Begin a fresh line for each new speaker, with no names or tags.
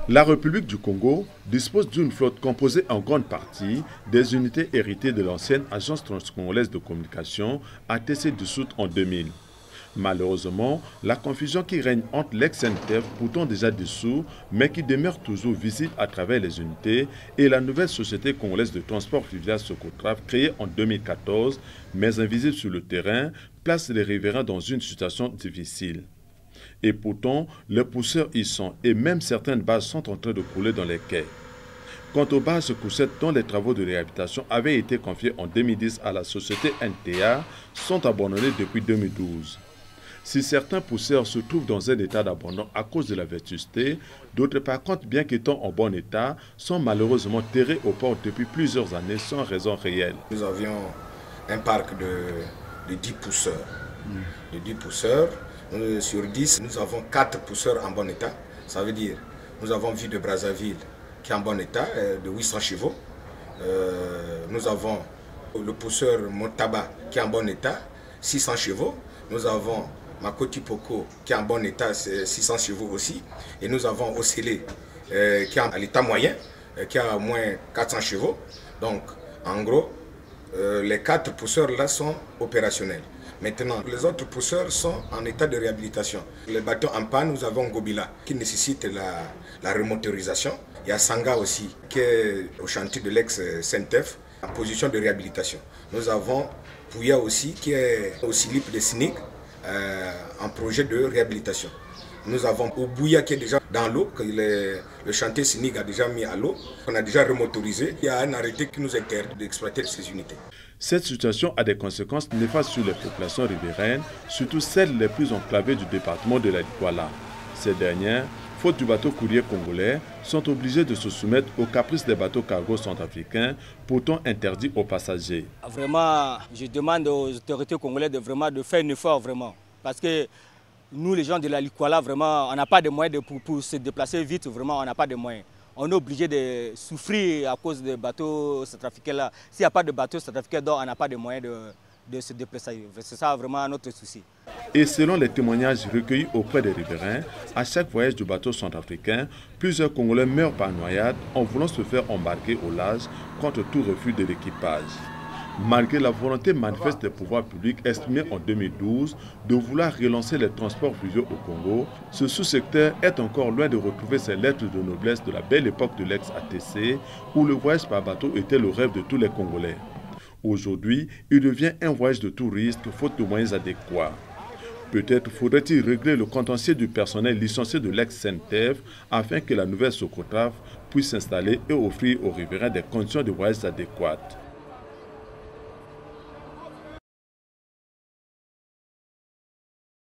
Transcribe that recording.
La République du Congo dispose d'une flotte composée en grande partie des unités héritées de l'ancienne Agence transcongolaise de communication, ATC dissoute en 2000. Malheureusement, la confusion qui règne entre l'ex-SNTF, pourtant déjà dissous, mais qui demeure toujours visible à travers les unités, et la nouvelle société congolaise de transport fluvial Socotraf, créée en 2014, mais invisible sur le terrain, place les riverains dans une situation difficile. Et pourtant, les pousseurs y sont, et même certaines bases sont en train de couler dans les quais. Quant aux bases Coussettes dont les travaux de réhabilitation avaient été confiés en 2010 à la société NTA, sont abandonnés depuis 2012. Si certains pousseurs se trouvent dans un état d'abandon à cause de la vétusté, d'autres par contre, bien qu'étant en bon état, sont malheureusement terrés au port depuis plusieurs années sans raison réelle.
Nous avions un parc de 10 pousseurs. De 10 pousseurs, sur 10, nous avons 4 pousseurs en bon état. Ça veut dire, nous avons Ville de Brazzaville qui est en bon état, de 800 chevaux. Nous avons le pousseur Motaba qui est en bon état, 600 chevaux. Nous avons Makoti Poko qui est en bon état, 600 chevaux aussi. Et nous avons Osélé qui est à l'état moyen, qui a au moins 400 chevaux. Donc, en gros, les 4 pousseurs là sont opérationnels. Maintenant, les autres pousseurs sont en état de réhabilitation. Les bateaux en panne, nous avons Gobila qui nécessite la remotorisation. Il y a Sanga aussi qui est au chantier de l'ex-SNTF en position de réhabilitation. Nous avons Pouya aussi qui est au slip de SNIC en projet de réhabilitation. Nous avons Obouya qui est déjà dans l'eau, que le chantier SNIC a déjà mis à l'eau. On a déjà remotorisé. Il y a un arrêté qui nous interdit d'exploiter ces unités.
Cette situation a des conséquences néfastes sur les populations riveraines, surtout celles les plus enclavées du département de la Likwala. Ces dernières, faute du bateau courrier congolais, sont obligées de se soumettre aux caprices des bateaux cargo centrafricains, pourtant interdits aux passagers.
Vraiment, je demande aux autorités congolaises de faire un effort, vraiment. Parce que nous, les gens de la Likwala, vraiment, on n'a pas de moyens pour se déplacer vite, vraiment, on n'a pas de moyens. On est obligé de souffrir à cause des bateaux centrafricains là. S'il n'y a pas de bateaux centrafricains, donc on n'a pas de moyens de se déplacer. C'est ça vraiment notre souci.
Et selon les témoignages recueillis auprès des riverains, à chaque voyage du bateau centrafricain, plusieurs Congolais meurent par noyade en voulant se faire embarquer au large contre tout refus de l'équipage. Malgré la volonté manifeste des pouvoirs publics estimée en 2012 de vouloir relancer les transports fluviaux au Congo, ce sous-secteur est encore loin de retrouver ses lettres de noblesse de la belle époque de l'ex-ATC où le voyage par bateau était le rêve de tous les Congolais. Aujourd'hui, il devient un voyage de touristes faute de moyens adéquats. Peut-être faudrait-il régler le contentieux du personnel licencié de l'ex-SNTF afin que la nouvelle Socotraf puisse s'installer et offrir aux riverains des conditions de voyage adéquates.